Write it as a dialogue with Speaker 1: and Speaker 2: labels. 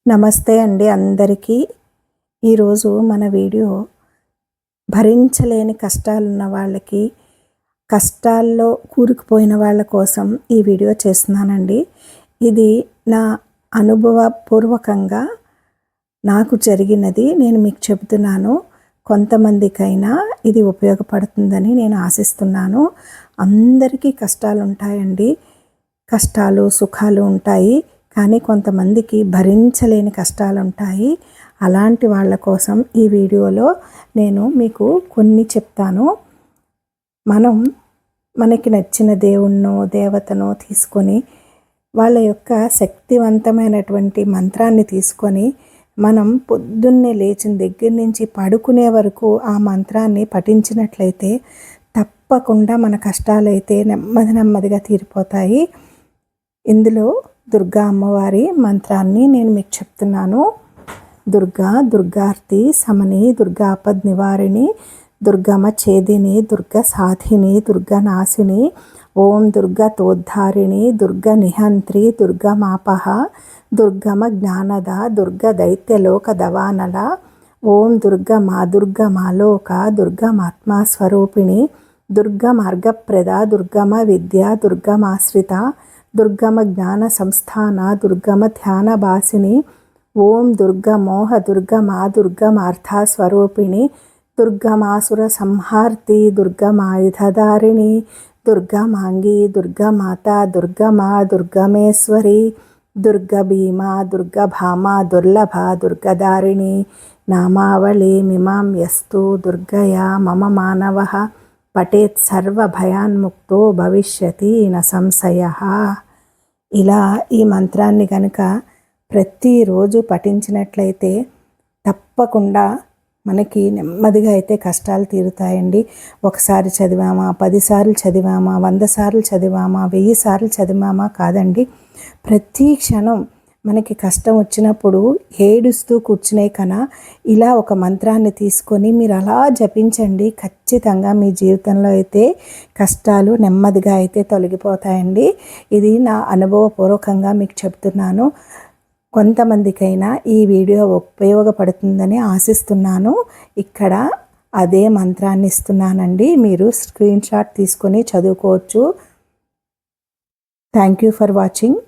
Speaker 1: నమస్తే అండి అందరికీ. ఈరోజు మన వీడియో భరించలేని కష్టాలున్న వాళ్ళకి, కష్టాల్లో కూరుకుపోయిన వాళ్ళ కోసం ఈ వీడియో చేస్తున్నానండి. ఇది నా అనుభవపూర్వకంగా నాకు జరిగినది నేను మీకు చెబుతున్నాను. కొంతమందికైనా ఇది ఉపయోగపడుతుందని నేను ఆశిస్తున్నాను. అందరికీ కష్టాలు ఉంటాయండి, కష్టాలు సుఖాలు ఉంటాయి. కానీ కొంతమందికి భరించలేని కష్టాలు ఉంటాయి. అలాంటి వాళ్ళ కోసం ఈ వీడియోలో నేను మీకు కొన్ని చెప్తాను. మనకి నచ్చిన దేవుణ్ణో దేవతనో తీసుకొని వాళ్ళ యొక్క శక్తివంతమైనటువంటి మంత్రాన్ని తీసుకొని మనం పొద్దున్నే లేచిన దగ్గర నుంచి పడుకునే వరకు ఆ మంత్రాన్ని పఠించినట్లయితే తప్పకుండా మన కష్టాలైతే నెమ్మదిగా తీరిపోతాయి. ఇందులో దుర్గా అమ్మవారి మంత్రాన్ని నేను మీకు చెప్తున్నాను. దుర్గార్తి సమని, దుర్గా ఆపద్ నివారిణి, దుర్గమ ఛేదిని, దుర్గ సాధిని, దుర్గ నాశిని, ఓం దుర్గ తోద్ధారిణి, దుర్గ నిహంత్రి, దుర్గమాపహ, దుర్గమ జ్ఞానద, దుర్గ దైత్యలోక దవానల, ఓం దుర్గమాలోక, దుర్గమాత్మస్వరూపిణి, దుర్గమార్గప్రద, దుర్గమ విద్య, దుర్గమాశ్రిత, దుర్గమ జ్ఞాన సంస్థాన, దుర్గమ ధ్యాన భాసిని, ఓం దుర్గమోహ దుర్గమార్థస్వరూపిణి, దుర్గమాసుర సంహార్తి, దుర్గమాయుధధారిణి, దుర్గమాంగి, దుర్గమాత, దుర్గమేశ్వరి, దుర్గభీమా, దుర్గభామ, దుర్లభ, దుర్గధారిణి, నామావళి మిమాం యస్తు దుర్గయా మమ మానవః పఠేత్ సర్వభయాన్ముక్తో భవిష్యతి న సంశయః. ఇలా ఈ మంత్రాన్ని కనుక ప్రతిరోజు పఠించినట్లయితే తప్పకుండా మనకి నెమ్మదిగా అయితే కష్టాలు తీరుతాయండి. ఒకసారి చదివామా, 10 సార్లు చదివామా, 100 సార్లు చదివామా, 1000 సార్లు చదివామా కాదండి. ప్రతి క్షణం మనకి కష్టం వచ్చినప్పుడు ఏడుస్తూ కూర్చునే కన్నా ఇలా ఒక మంత్రాన్ని తీసుకొని మీరు అలా జపించండి. ఖచ్చితంగా మీ జీవితంలో అయితే కష్టాలు నెమ్మదిగా అయితే తొలగిపోతాయండి. ఇది నా అనుభవపూర్వకంగా మీకు చెప్తున్నాను. కొంతమందికైనా ఈ వీడియో ఉపయోగపడుతుందని ఆశిస్తున్నాను. ఇక్కడ అదే మంత్రాన్ని ఇస్తున్నానండి, మీరు స్క్రీన్ షాట్ తీసుకొని చదువుకోవచ్చు. Thank you for watching.